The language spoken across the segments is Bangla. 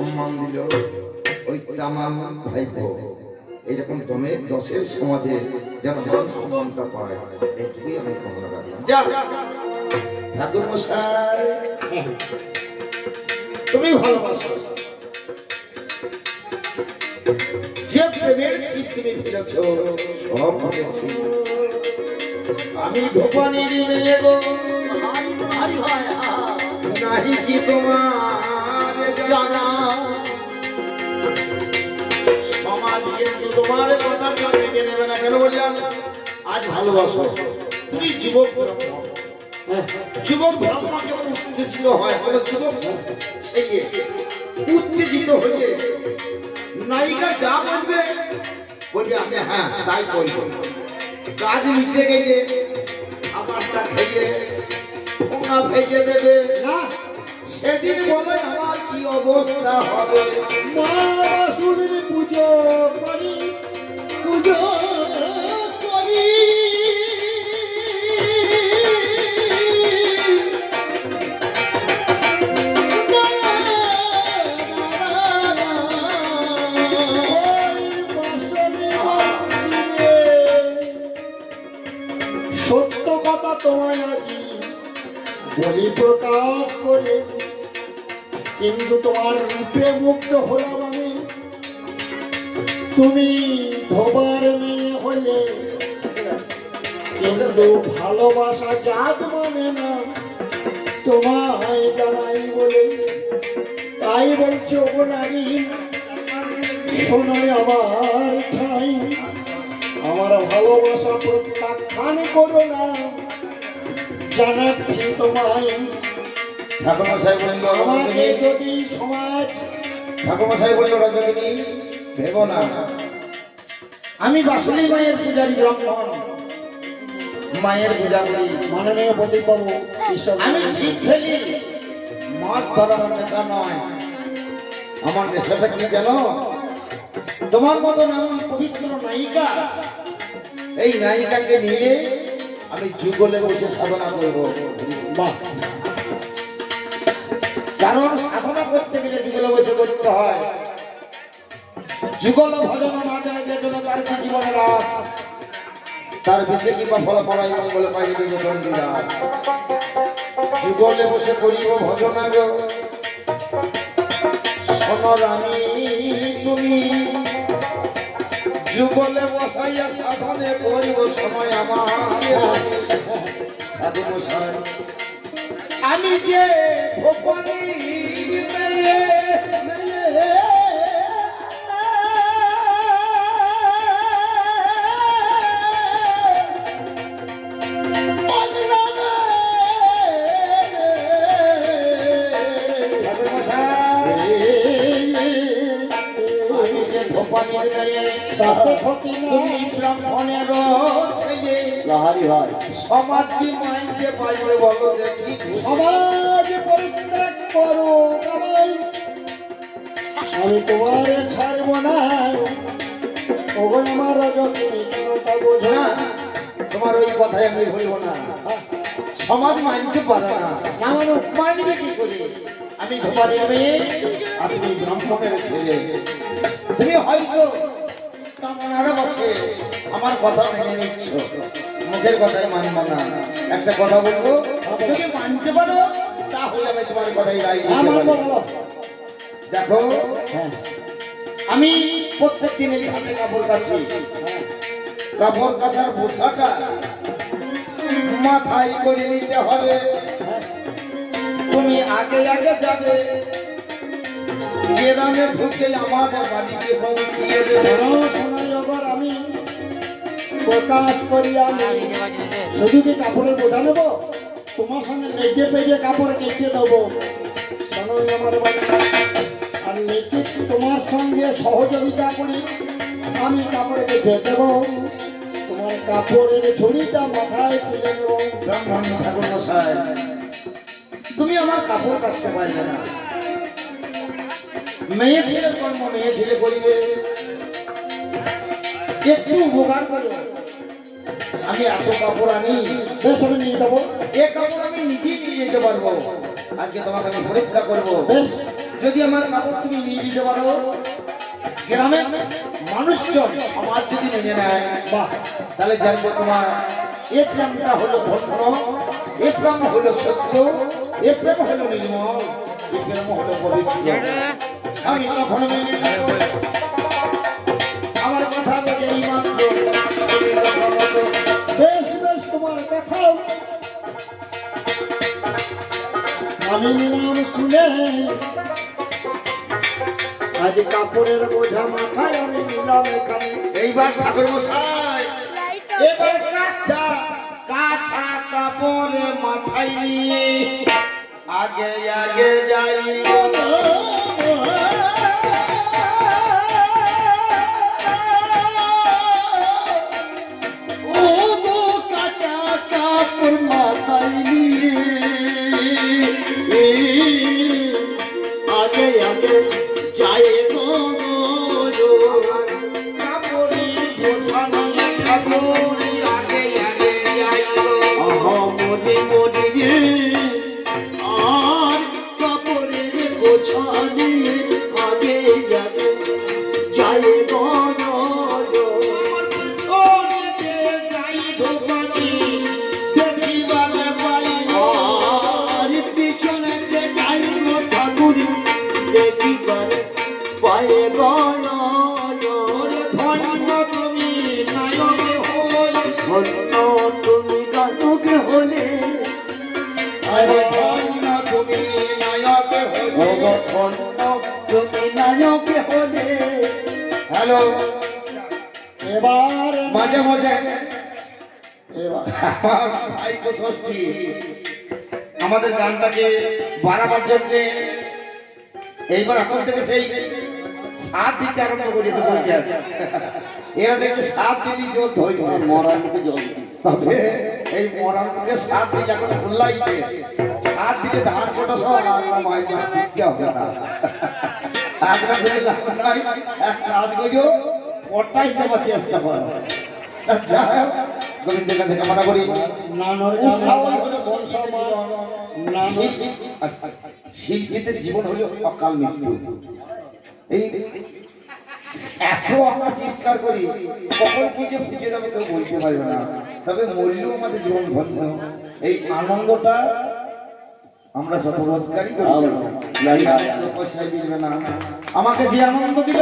সম্মান দিল ওই তামাম ভাইপো এইরকম দশের সমাজে যেন মান সম্মানটা পায় এইটুকুই আমি কামনা রাখলাম। যা ঠাকুর মশাই তুমি ভালোবাসো, যে প্রেমের ছিপ তুমি ফেলেছ সব ভুলেছি। আমি ধোপানির মেয়ে গো, নাহি কি তোমার জানা, সমাজ কিন্তু তোমার কথা মেনে নেবে না। কেন বললাম? আজ ভালোবাসো, তুমি যুবক যুবক ব্রহ্মা যখন উত্তেজিত হয়, যুবক উত্তেজিত হয়ে নায়িকা যা বলবে বলবে আমি হ্যাঁ তাই করব। কাজ নিতে গেলে আমারটা খেয়ে ওনা ভেজে দেবে না, সেদিন বলে আমার কি অবস্থা হবে। মা বাসুরের পুজো করি, পুজো করি, সত্য কথা তোমায় আজি বলি প্রকাশ করে, কিন্তু তোমার রূপে মুগ্ধ হলাম আমি। তুমি ধোবার মেয়ে হলে কিন্তু ভালোবাসা জাত মানে না, তোমায় জানাই বলে। তাই বলছো গো নারী, শোনো আমার ঠাই, আমার ভালোবাসা প্রত্যাখ্যান করো না, জানাচ্ছি তোমায়। ঠাকুরমশাই বলল আমাকে যদি সমাজ, ঠাকুরমশাই বলল রজনী ভেবো না, আমি বাসুলি মায়ের পূজারী ব্রাহ্মণ, মায়ের পূজা করি। মাননীয় প্রদীপবাবু, আমি ছিপ ফেলি, মাছ ধরা আমার নেশা নয়। আমার নেশাটা কি জানো? তোমার মতন এমন পবিত্র নায়িকা, এই নায়িকাকে নিয়ে আমি যুগলে বসে সাধনা করব। বাহ, কারণ সাধনা করতে গেলে যুগলে বসে করতে হয়। যুগল ভজন না জানে যে জন্য তার কি জীবনের রাস, তার বেঁচে কি বা ফল পড়াই মঙ্গল পাইবে চন্দ্রীরাস। যুগলে বসে করিব ভজনা গো, সোনর আমি তুমি, যুগলে বসাইয়া সাধনে করিব সময় আমার। আমি যে ধোপানির মেয়ে, তুমি ব্রাহ্মণের ছেলে, সমাজ কি মানতে পারবে বলো দেখি? সমাজ পরিত্যাগ করো সবাই, আমি তোমার ছাড়ব না। ওগো আমার রজনী, তা বোঝো না, তোমার ওই কথাই আমি বলবো না। সমাজ মানতে পারে না, মানবে কি করে? আমি ধোপানির মেয়ে, আপনি ব্রাহ্মণের ছেলে। তুমি হয়তো কামনার বসে আমার কথা মেনে নিচ্ছ, মুখের কথাই মানব না। একটা কথা বলবো, যদি মানতে পারো তাহলে আমি তোমার কথাই রাই দিতে পারি। দেখো, আমি প্রত্যেক দিন এই হাতে কাপড় কাচ্ছি, কাপড় কাচার বোঝাটা মাথায় করে নিতে হবে। তুমি আগে আগে যাবে, গ্রামে ঢুকে আমার বাড়িতে পৌঁছিয়ে দেবে। আমি প্রকাশ করি, আমি শুধু কি কাপড়ের বোঝা নেবো, তোমার সঙ্গে লেগে পেয়ে কাপড় কেচে দেবো। শোনো আমার বাড়ি, আর লেগে তোমার সঙ্গে সহযোগিতা করি, আমি কাপড় কেচে দেবো। তোমার কাপড়ের ঝুড়িটা মাথায় তুলে নেবো। ব্রাহ্মণ ঠাকুর মশাই, তুমি আমার কাপড় কাচতে পারবে না। মেয়ে ছেলের কর্ম মেয়ে ছেলে করিবে, একটু উপকার করো। আমি এত কাপড় আনি, বেশ আমি নিয়ে যাবো। এ কাপড় আমি নিজেই নিয়ে যেতে পারবো। আজকে তোমাকে আমি পরীক্ষা করবো, বেশ যদি আমার কাপড় তুমি নিয়ে দিতে পারো, গ্রামের মানুষজন সমাজ যদি মেনে নেয়, বাহ, তাহলে জানবো তোমার এ প্রেমটা হলো ধন্য, এ প্রেম হলো সত্য, এ প্রেম হলো নির্মল, এ প্রেম হলো পবিত্র। আমি কখনো মেনে নেব আমার কথা বলে এই মাত্র বেশ বেশ, তোমার কথাও আমি নিলাম শুনে, আজ কাপড়ের বোঝা মাথায় আমি নিলাম এখানে। এইবার ঠাকুর মশাই এবার কাঁচা কাঁচা কাপড়ে মাথায় নিয়ে আগে আগে যাই, আগে আগে যায় কাপড়ি বোঝা নিয়ে ঠাকুর আগে আগে যাই, মনে মনে আর কাপড়ের বোঝা নিয়ে আগে আগে যায় আমার পিছনে যাই ধোপানি দেখিবার পাই, আর পিছনে যাই ঠাকুর দেখিবার পায়ে ওরে ধন্য তুমি নায়কে হলে, ধন্য তুমি গানকে হলে, আরে ধন্য তুমি নায়কে হলে, ধন্য তুমি নায়কে হলে। হ্যালো, এবার মাঝে মাঝে এবার আমার ভাইকে ষষ্ঠী আমাদের গানটাকে বাড়াবার জন্য এইবার এখন থেকে সেই 7 দিনটা আরম্ভ করি তো এরা দেখছে 7 দিনই জোর ধরি মরার মধ্যে জল তবে এই মরার থেকে 7 দিন এখন খুললাইছে, 7 দিনে ধান কোটা সব আল্লাহ মাই দিতে হবে না, আগ্রা করে লাভ নাই, এক কাজ করিও 28 দেওয়ার চেষ্টা করো। আচ্ছা গোবিন্দের কাছে কামনা করি নানোর উৎসাহ গ্রামে হলো কোন সময় নানোর শিল্পীদের জীবন হলো অকাল মৃত্যু। এই এত আমরা চিৎকার করি, কখন কি যে বুঝে যাবে কেউ বলতে পারবে না, তবে মরলেও আমাদের জীবন ধন্য। এই আনন্দটা আমরা যত রোজগারই করি পয়সায় মিলবে না। আমাকে যে আনন্দ দিল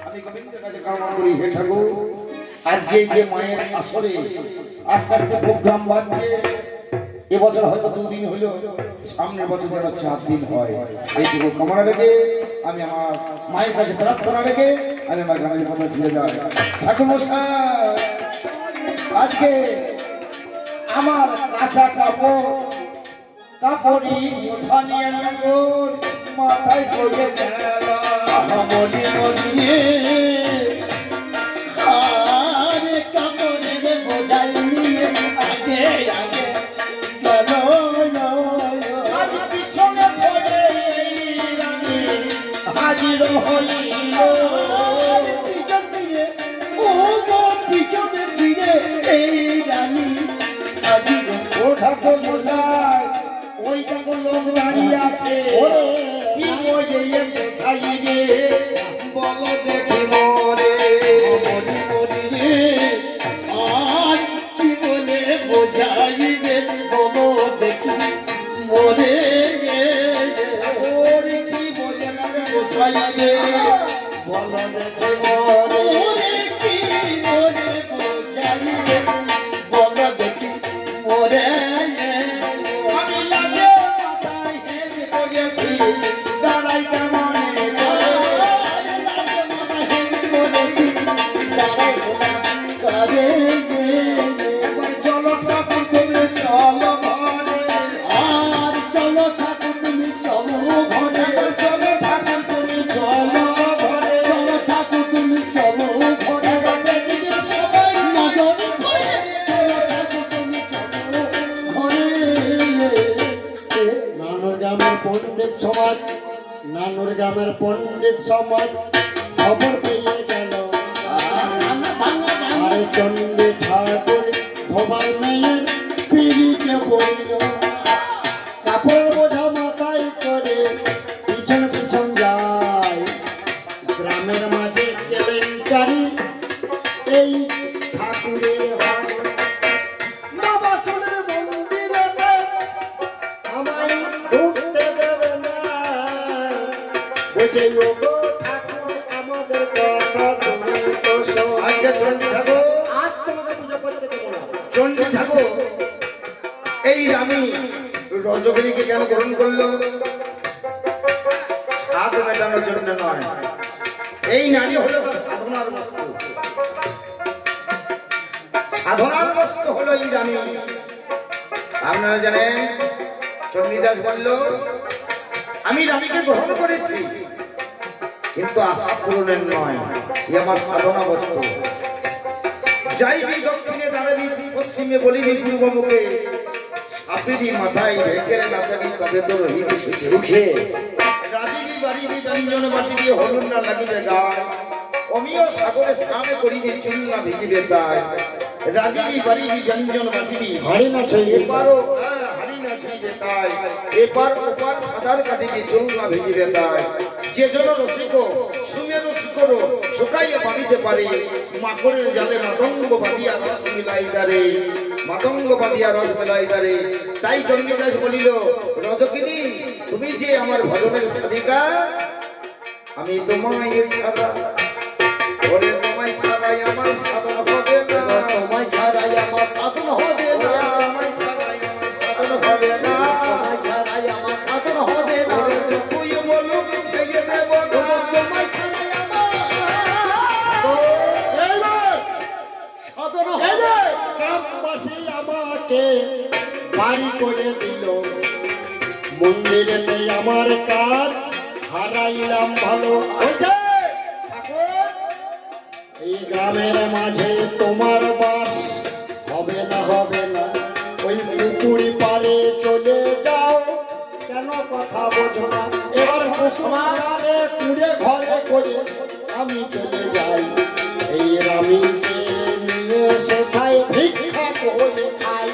আমি গোবিন্দের কাছে কামনা করি, হে ঠাকুর আজকে এই যে মায়ের আসরে আস্তে আস্তে প্রোগ্রাম বাড়ছে, এবছর হয়তো 2 দিন হলো, সামনের বছর যেন 4 দিন হয়, এইটুকু কামনা রেখে আমি আমার মায়ের কাছে প্রার্থনা রেখে আমি আমার গানের কথা ফিরে যাই। ঠাকুর মশাই আজকে আমার কাঁচা কাপড়ি মোছা নিয়ে নগর মাথায় করে গেলা, মনে মনে আর কাপড়ের বোঝাই নিয়ে আগে আগে গেল। আজ পিছনে পড়ে রানী হাজির হইল, পিছন ফিরে ও গো পিছনে ফিরে এই রানী আজি ও ঠাকুর মশাই ওই দেখো লোক দাঁড়িয়ে আছে, কি বলে কোথায় রে বলো দেখি মরে, মনে মনে আর কি বলে বোঝাইবে বলো দেখি মরে ওরে কি বলে না কোথায় রে বলো দেখি মরে, ওরে কি বলে বোঝাইবে বলো দেখি মরে। আমি লাগে মাথায় হেলে পড়েছি দাঁড়াই কেমনে একবার চলো ঠাকুর তুমি চলো ঘরে, আর চলো ঠাকুর তুমি চলো ঘরে, একবার চলো ঠাকুর তুমি চলো ঘরে, চলো ঠাকুর তুমি চলো ঘরে, একবার দেখিবে সবাই নজর করে চলো ঠাকুর তুমি চলো ঘরে। নানুর গ্রামের পণ্ডিত সমাজ, নানুর গ্রামের পণ্ডিত সমাজ খবর পেয়ে গেল, আরে চন্ডী ঠাকুর ধোবার মেয়ের পিড়িতে পড়ল, কাপড় বোঝা মাথায় করে পিছন পিছন বলছে ওগো ঠাকুর আমাদের কথা তুমি তো শোনো। আজকে চণ্ডী ঠাকুর, আজ তোমাকে পুজো করতে দেবো না। চণ্ডী ঠাকুর এই রানী রজগণীকে কেন গ্রহণ করলো? স্বাদ মেটানোর জন্য নয়, এই নারী হলো তার সাধনার বস্তু। সাধনার বস্তু হলো এই রানী। আপনারা জানেন চণ্ডীদাস বলল আমি রানীকে গ্রহণ করেছি, কিন্তু আশা পূরণের নয়, এ আমার সাধনা বস্তু। যাইবি দক্ষিণে দাঁড়াবি পশ্চিমে বলিবি পূর্ব মুখে, সাপেরই মাথায় ঢেকের নাচাবি তবে তো রহিবি সুখে। রাধিবি বাড়িবি ব্যঞ্জন বাটিবি হলুন না লাগিবে গায়, অমিয় সাগরে স্নান করিবি চুল না ভিজিবে তাই। রাধিবি বাড়িবি ব্যঞ্জন বাটিবি হাড়ি না ছড়িয়ে এপারও হাড়ি না ছুঁইবে তাই, এপার ওপার সাঁতার কাটিবি চুল না ভিজিবে তাই। যে জন রসিক সুমেরু শুকর শুকাইয়া বাঁধিতে পারে, মাকড়ের জালে মাতঙ্গ বাঁধিয়া রস মিলাই দারে, মাতঙ্গ বাঁধিয়া রস মিলাই দারে। তাই চণ্ডীদাস বলিল রজকিনী তুমি যে আমার ভজনের সাধিকা, আমি তোমায় ছাড়া ওরে তোমায় ছাড়াই আমার সাধন হবে না, তোমায় ছাড়াই আমার সাধন হবে না, তোমায় ছাড়াই আমার সাধন হবে না। তোমায় ছাড়াই আমার সাধন হবে না, ওরে তুই বলো ছেড়ে দেব না, তোমায় ছাড়াই আমার সাধন হবে না। গ্রামবাসী আমাকে বাড়ি করে দিল, মন্দিরেতে আমার কাজ হারাইলাম ভালো। বলছে, ঠাকুর, এই গ্রামের মাঝে তোমার বাস হবে না, হবে না। ওই পুকুরি পাড়ে চলে যাও, কেন কথা বোঝো না? এবার কুসুমারে কুড়ে ঘরে করে আমি চলে যাই, এই রামিকে নিয়ে সেখায় ভিক্ষা করে খাই।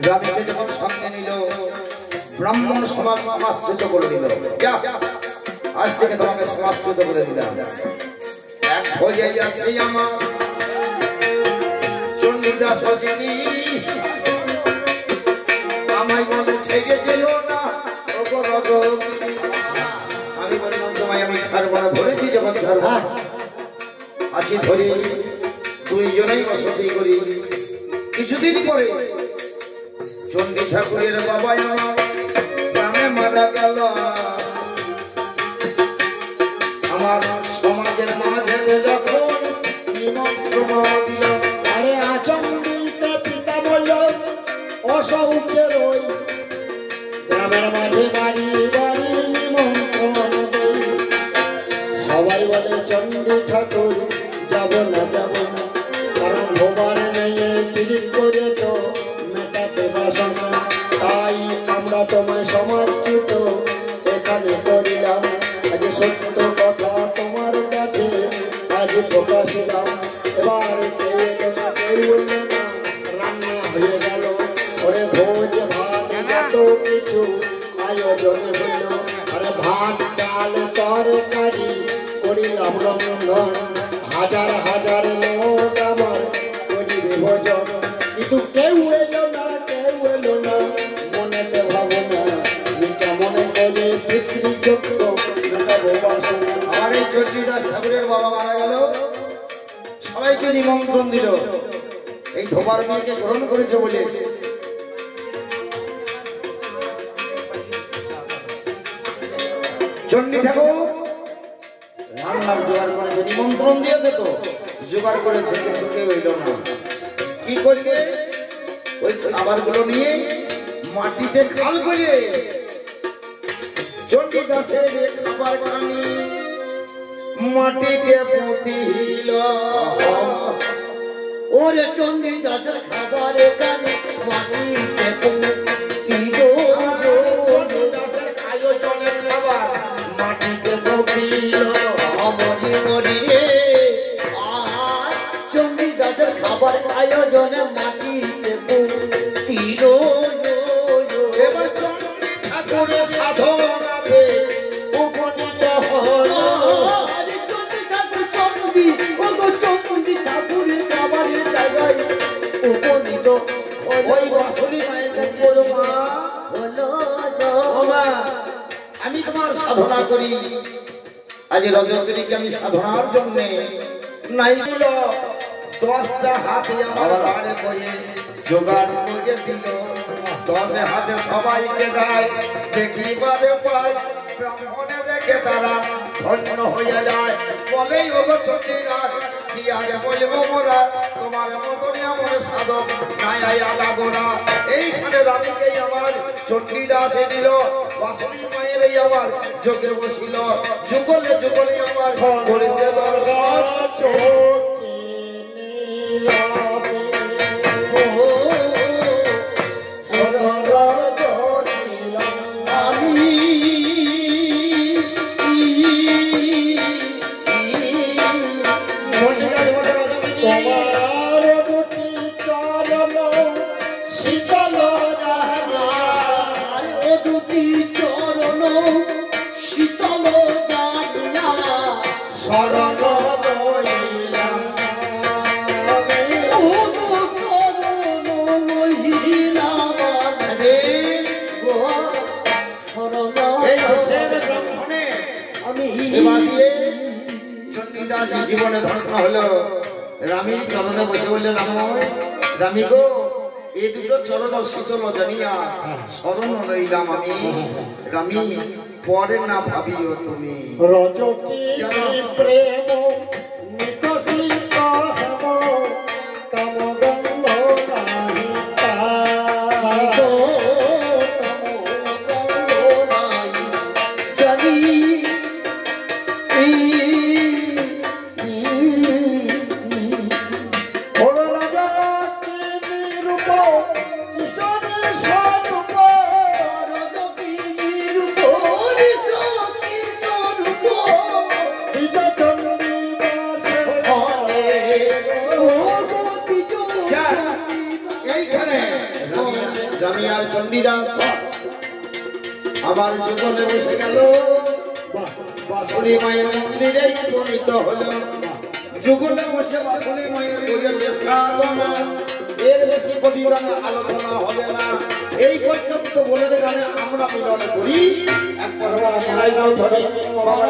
রানীকে যখন সঙ্গে নিল ব্রাহ্মণ সমাজ সমাজচ্যুত করে দিল। যা, আজ থেকে তোমাকে সমাজচ্যুত করে দিলাম। এক হয়ে আছে আমার চণ্ডীদাস রজনী, আমায় বলে ছেড়ে যেও না ওগো রজনী। আমি বললাম তোমায় আমি ছাড়বো না, ধরেছি যখন ছাড়বো না। আছি ধরি দুইজনেই বসতি করি। কিছুদিন পরে চণ্ডী ঠাকুরের বাবা আমার গ্রামে মারা গেল। আমার সমাজের মাঝে যখন নিমন্ত্রণ দিল, আরে আচমনিতে পিতা বলল অসৌচের ওই গ্রামের মাঝে বাড়ি বাড়ি নিমন্ত্রণ দেই। সবাই বলে চণ্ডী ঠাকুর যাব না, যাব না, কারণ ভোবার নিয়ে পীড়িত করেছ মেটাতে বাসনা। তাই আমরা তোমায় সমাজচ্যুত এখানে করিলাম। আজ সত্য কথা তোমার কাছে আজ প্রকাশিলাম। এবার কেউ এলো না, কেউ এলো না, রান্না হয়ে গেল। ওরে ভোজ ভাত যত কিছু আয়োজন হইল। আরে ভাত ডাল তরকারি করিলাম রন্ধন, হাজার হাজার লোক আমার করিবে ভোজন। কিন্তু কেউ এলো না, কেউ এলো না, মনেতে ভাবনা কেমন করে পিতৃযজ্ঞ মেটাবো বাসনা। আমার এই চণ্ডীদাস ঠাকুরের বাবা মারা গেল, সবাইকে নিমন্ত্রণ দিল এই ধোবার মেয়েকে গ্রহণ করেছে বলে। চণ্ডী ঠাকুর রান্নার জোগাড় করেছে, নিমন্ত্রণ দিয়েছে তো জোগাড় করেছে, কিন্তু কেউ এলো না। কি করবে? ওই খাবারগুলো নিয়ে মাটিতে খাল করে চণ্ডীদাসের খাবার খানি মাটিতে পুঁতিল। ওরে চণ্ডীদাসের খাবার কানে মাটিতে পুঁতিল। চণ্ডীদাসের আয়োজনে খাবার মাটিতে পুঁতিল। মরি মরি রে আর চণ্ডীদাসের খাবার আয়োজনে মাটিতে পুঁতিল। এবার চণ্ডী ঠাকুরের সাধনাতে উপনীত হল। আরে চণ্ডী ঠাকুর চণ্ডী, ও গো চণ্ডী ঠাকুরের খাবারের জায়গায় উপনীত ওই বাসুরি মায়ের কাছে বলো, মা হলো ও মা, আমি তোমার সাধনা করি। আজ রজনীকে আমি সাধনার জন্য নাই বলো 10টা হাতে আমার বাড়ে করে জোগাড় করে দিল। 10 হাতে সবাইকে দেয়, দেখিবারে পায় ব্রাহ্মণে দেখে তারা ধন্য হয়ে যায়। বলেই ওগো চন্ডীরা কি আগে বলবো মোরা, তোমার মতনই আমার সাধক নাই আলাদা না। এইখানে রানীকেই আমার চন্ডীদাস দিল, বাসুরি মায়ের এই আমার যোগে বসিল। যুগলে যুগলে আমার করেছে দর্শন। জীবনে ধন্য হলো রামীর চরণে বসে বললে রামী গো এই দুটো চরণ শীতল জানিয়া শরণ রইলাম আমি। রামী পরে না ভাবিও তুমি রজকি প্রেম নিকশিত হেম কামগন্ধ নাহি জানি চন্ডীদাস আবার যুগলে বসে গেল, বাসুরি মায়ের মন্দিরে উপনীত হলো। যুগলে বসে বাসুরি মায়ের করেছে সাধনা, এর বেশি কবি গানে আলোচনা হবে না। এই পর্যন্ত বলে গানে আমরা মিলন করি। একবার ধরে বাবা